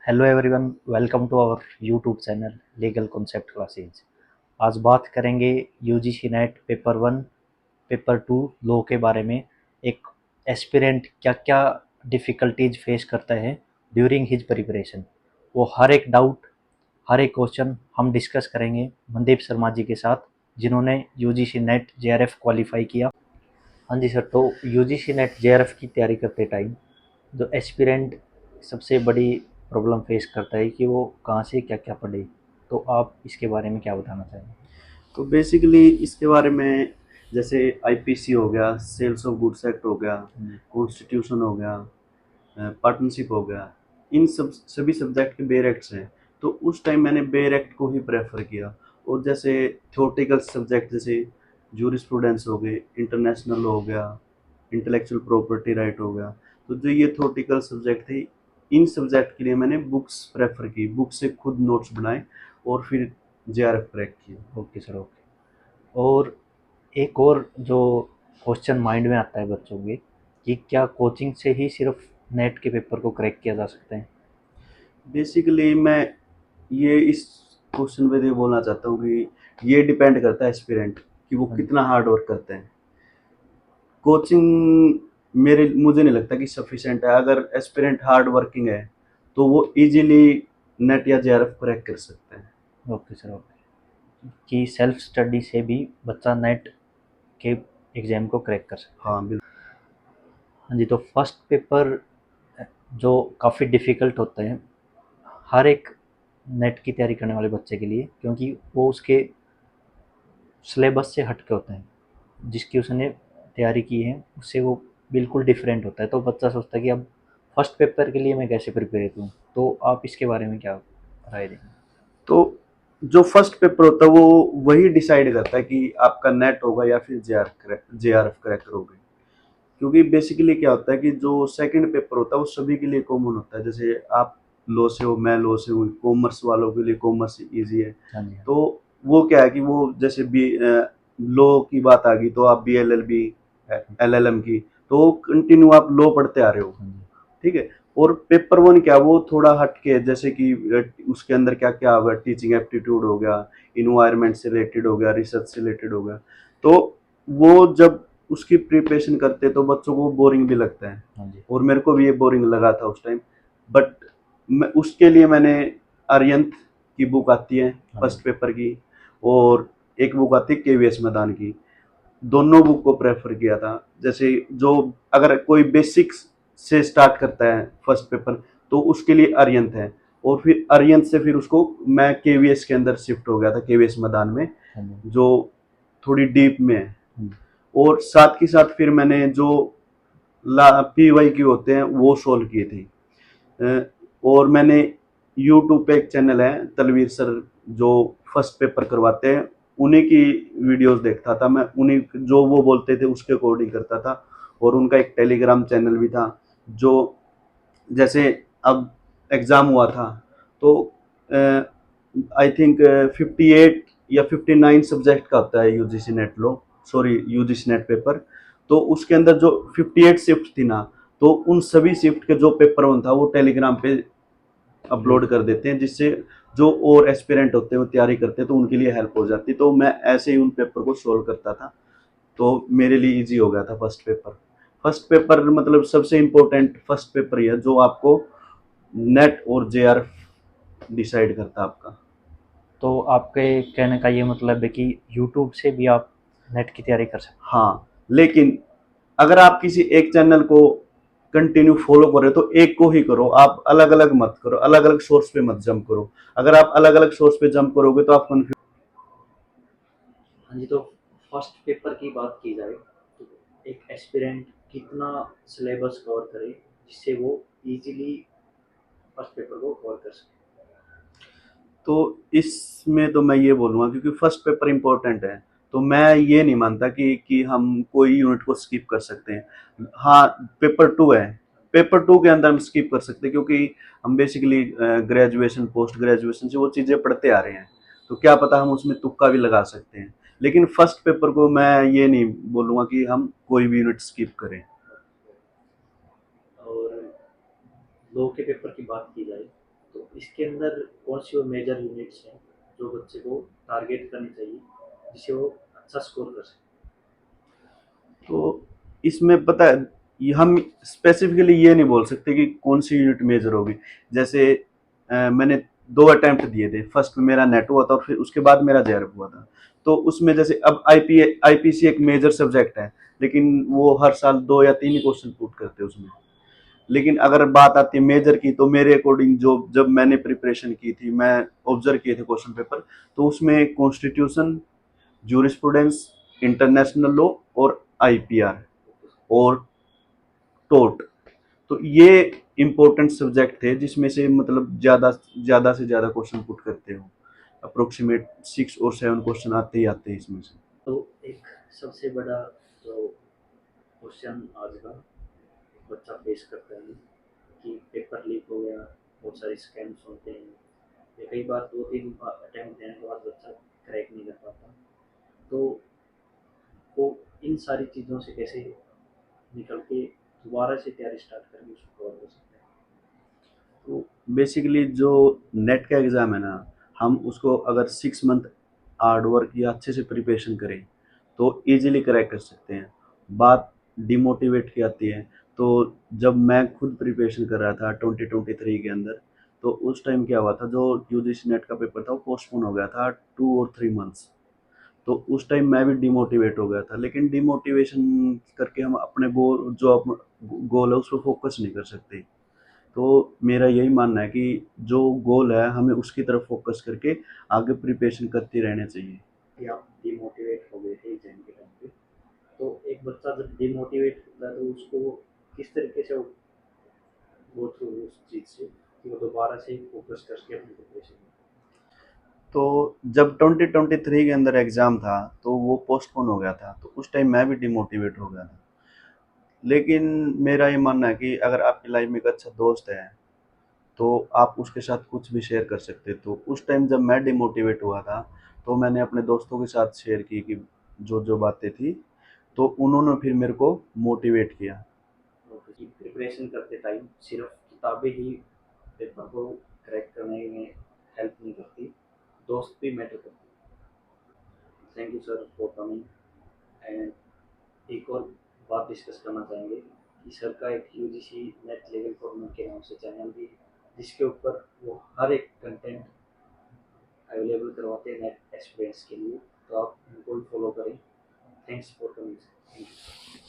Hello everyone, welcome to our YouTube channel legal concept classes. आज बात करेंगे UGC NET paper one paper two law के बारे में। एक एस्पिरेंट क्या क्या डिफ़िकल्टीज फेस करता है ड्यूरिंग हिज प्रिपरेशन, वो हर एक डाउट, हर एक क्वेश्चन हम डिस्कस करेंगे मनदीप शर्मा जी के साथ, जिन्होंने यूजीसी नेट जेआरएफ क्वालिफाई किया। हाँ जी सर, तो यूजीसी नेट जेआरएफ की तैयारी करते टाइम जो एस्पिरेंट सबसे बड़ी प्रॉब्लम फेस करता है कि वो कहाँ से क्या क्या पढ़े, तो आप इसके बारे में क्या बताना चाहेंगे? तो बेसिकली इसके बारे में जैसे आईपीसी हो गया, सेल्स ऑफ गुड्स एक्ट हो गया, जी। कॉन्स्टिट्यूशन हो गया, पार्टनरशिप हो गया, इन सब सभी सब्जेक्ट के बेयर एक्ट्स हैं। तो उस टाइम मैंने बेयर एक्ट को ही प्रेफर किया। और जैसे थ्योरेटिकल सब्जेक्ट जैसे जूरिस्प्रूडेंस हो गए, इंटरनेशनल हो गया, इंटेलेक्चुअल प्रॉपर्टी राइट हो गया, तो जो ये थ्योरेटिकल सब्जेक्ट थे, इन सब्जेक्ट के लिए मैंने बुक्स प्रेफर की, बुक से खुद नोट्स बनाए और फिर जेआरएफ क्रैक किया। Okay sir, okay. और एक और जो क्वेश्चन माइंड में आता है बच्चों के, कि क्या कोचिंग से ही सिर्फ नेट के पेपर को क्रैक किया जा सकता है? बेसिकली मैं ये इस क्वेश्चन पे ये बोलना चाहता हूँ कि ये डिपेंड करता है एस्पिरेंट कि वो हाँ जी। कितना हार्ड वर्क करते हैं। कोचिंग मेरे मुझे नहीं लगता कि सफिशिएंट है। अगर एस्पिरेंट हार्ड वर्किंग है तो वो इजीली नेट या जेआरएफ क्रैक कर सकते हैं। Okay sir, okay. कि सेल्फ स्टडी से भी बच्चा नेट के एग्ज़ाम को क्रैक कर सकता है। हाँ बिल्कुल। हाँ जी, तो फर्स्ट पेपर जो काफ़ी डिफ़िकल्ट होता है हर एक नेट की तैयारी करने वाले बच्चे के लिए, क्योंकि वो उसके सिलेबस से हट के होते हैं। जिसकी उसने तैयारी की है उससे वो बिल्कुल डिफरेंट होता है, तो बच्चा सोचता है कि अब फर्स्ट पेपर के लिए मैं कैसे प्रिपेयर करूँ। तो आप इसके बारे में क्या राय देंगे? तो जो फर्स्ट पेपर होता है वो वही डिसाइड करता है कि आपका नेट होगा या फिर जेआरएफ क्रैक करोगे। क्योंकि बेसिकली क्या होता है कि जो सेकंड पेपर होता है वो सभी के लिए कॉमन होता है। जैसे आप लॉ से हो, मैं लॉ से हूँ, कॉमर्स वालों के लिए कॉमर्स इजी है। हाँ जी, हाँ तो वो क्या है कि वो जैसे बी लॉ की बात आ गई तो आप B L L B, L L M की, तो कंटिन्यू आप लॉ पढ़ते आ रहे हो। हाँ जी। ठीक है। और पेपर वन क्या, वो थोड़ा हट के, जैसे कि उसके अंदर क्या क्या होगा, टीचिंग एप्टीट्यूड हो गया, इन्वायरमेंट से रिलेटेड हो गया, रिसर्च से रिलेटेड हो गया। तो वो जब उसकी प्रिपरेशन करते तो बच्चों को बोरिंग भी लगता है। हाँ जी। और मेरे को भी ये बोरिंग लगा था उस टाइम। बट उसके लिए मैंने अरियंत की बुक आती है हाँ जी। फर्स्ट पेपर की, और एक बुक आती है केवीएस मैदान की, दोनों बुक को प्रेफर किया था। जैसे जो अगर कोई बेसिक्स से स्टार्ट करता है फर्स्ट पेपर तो उसके लिए अरियंत है। और फिर अरियंत से फिर उसको मैं केवीएस के अंदर शिफ्ट हो गया था, केवीएस मैदान में, हाँ जी। जो थोड़ी डीप में है। हाँ जी। और साथ ही साथ फिर मैंने जो पी वाई क्यू होते हैं वो सोल्व किए थे। और मैंने यूट्यूब पे एक चैनल है तलवीर सर, जो फर्स्ट पेपर करवाते हैं, उन्हीं की वीडियोस देखता था मैं, उन्हीं जो वो बोलते थे उसके अकॉर्डिंग करता था। और उनका एक टेलीग्राम चैनल भी था। जो जैसे अब एग्ज़ाम हुआ था तो आई थिंक 58 या 59 सब्जेक्ट का होता है यूजीसी नेट लो, सॉरी यूजीसी नेट पेपर। तो उसके अंदर जो 58 शिफ्ट थी ना, तो उन सभी शिफ्ट के जो पेपर वन था वो टेलीग्राम पे अपलोड कर देते हैं, जिससे जो और एस्पिरेंट होते हैं वो तैयारी करते हैं तो उनके लिए हेल्प हो जाती। तो मैं ऐसे ही उन पेपर को सोल्व करता था, तो मेरे लिए इजी हो गया था फर्स्ट पेपर। फर्स्ट पेपर मतलब सबसे इम्पोर्टेंट फर्स्ट पेपर ही है जो आपको नेट और जेआर डिसाइड करता है आपका। तो आपके कहने का ये मतलब है कि यूट्यूब से भी आप नेट की तैयारी कर सकते हाँ, लेकिन अगर आप किसी एक चैनल को कंटिन्यू फॉलो कर रहे हो तो एक को ही करो, आप अलग अलग मत करो, अलग अलग सोर्स पे मत जंप करो। अगर आप अलग अलग सोर्स पे जंप करोगे तो आप कंफ्यूज। हैं। हाँ जी, तो फर्स्ट पेपर की बात की जाए तो एक एस्पिरेंट कितना सिलेबस कवर करे जिससे वो इजीली फर्स्ट पेपर को कवर कर सके? तो इसमें तो मैं ये बोलूँगा, क्योंकि फर्स्ट पेपर इम्पोर्टेंट है, तो मैं ये नहीं मानता कि हम कोई यूनिट को स्किप कर सकते हैं। हाँ, पेपर टू है, पेपर टू के अंदर हम स्किप कर सकते हैं, क्योंकि हम बेसिकली ग्रेजुएशन पोस्ट ग्रेजुएशन से वो चीज़ें पढ़ते आ रहे हैं, तो क्या पता हम उसमें तुक्का भी लगा सकते हैं। लेकिन फर्स्ट पेपर को मैं ये नहीं बोलूँगा कि हम कोई भी यूनिट स्किप करें। और लॉ के पेपर की बात की जाए तो इसके अंदर कौन सी वो मेजर यूनिट्स हैं जो बच्चे को टारगेट करनी चाहिए जिससे वो अच्छा स्कोर कर सके? तो इसमें पता है, हम स्पेसिफिकली ये नहीं बोल सकते कि कौन सी यूनिट मेजर होगी। जैसे मैंने 2 अटेम्प्ट दिए थे, फर्स्ट में मेरा नेट हुआ था और फिर उसके बाद मेरा जेआरएफ हुआ था। तो उसमें जैसे अब आईपीसी एक मेजर सब्जेक्ट है, लेकिन वो हर साल 2 या 3 ही क्वेश्चन पुट करते हैं उसमें। लेकिन अगर बात आती है मेजर की, तो मेरे अकॉर्डिंग जो जब मैंने प्रिपरेशन की थी, मैं ऑब्जर्व किए थे क्वेश्चन पेपर, तो उसमें कॉन्स्टिट्यूशन, जूरिस्प्रूडेंस, इंटरनेशनल लॉ और आईपीआर और टोट, तो ये इंपॉर्टेंट सब्जेक्ट थे जिसमें से मतलब ज्यादा से ज्यादा क्वेश्चन पुट करते हो। अप्रोक्सीमेट 6 और 7 क्वेश्चन आते ही आते हैं इसमें से। तो एक सबसे बड़ा जो क्वेश्चन आज का बच्चा फेस करता है कि पेपर लीक हो गया, बहुत सारे स्कैम्स होते हैं, या कई बार 2-3 अटेम्प्ट देने के बाद बच्चा क्रैक नहीं कर पाता। तो वो इन सारी चीज़ों से कैसे निकल के दोबारा से तैयारी स्टार्ट करके उसको कवर कर सकते हैं? तो बेसिकली जो नेट का एग्ज़ाम है ना, हम उसको अगर 6 मंथ हार्ड वर्क या अच्छे से प्रिपरेशन करें तो इजीली क्रैक कर सकते हैं। बात डिमोटिवेट की आती है, तो जब मैं खुद प्रिपरेशन कर रहा था 2023 के अंदर, तो उस टाइम क्या हुआ था, जो यूजीसी नेट का पेपर था वो पोस्टपोन हो गया था 2 और 3 मंथ्स। तो उस टाइम मैं भी डिमोटिवेट हो गया था, लेकिन डिमोटिवेशन करके हम अपने गोल है उस पर फोकस नहीं कर सकते। तो मेरा यही मानना है कि जो गोल है हमें उसकी तरफ फोकस करके आगे प्रिपरेशन करते रहना चाहिए। कि आप डिमोटिवेट हो गए थे एग्जाम के टाइम पे, तो एक बच्चा जब डिमोटिवेट होता है तो उसको किस तरीके से गो थ्रू उस चीज़ से कि वो दोबारा से फोकस करके अपनी प्रिपरेशन? तो जब 2023 के अंदर एग्ज़ाम था तो वो पोस्टपोन हो गया था, तो उस टाइम मैं भी डिमोटिवेट हो गया था। लेकिन मेरा ये मानना है कि अगर आपकी लाइफ में एक अच्छा दोस्त है तो आप उसके साथ कुछ भी शेयर कर सकते। तो उस टाइम जब मैं डिमोटिवेट हुआ था, तो मैंने अपने दोस्तों के साथ शेयर की कि जो बातें थी, तो उन्होंने फिर मेरे को मोटिवेट किया। कि प्रिपरेशन करते टाइम सिर्फ किताबें ही पेपर को क्रैक करने में हेल्प नहीं करती, दोस्त भी मैटर करते हैं। Thank you sir for coming. And एक और बात डिस्कस करना चाहेंगे कि सर का एक यूजीसी नेट लेवल फॉर्मेट के नाम से चैनल भी है जिसके ऊपर वो हर एक कंटेंट अवेलेबल करवाते हैं नेट एस्पिरेंट्स के लिए, तो आप उनको भी फॉलो करें। Thanks for coming. Thank you.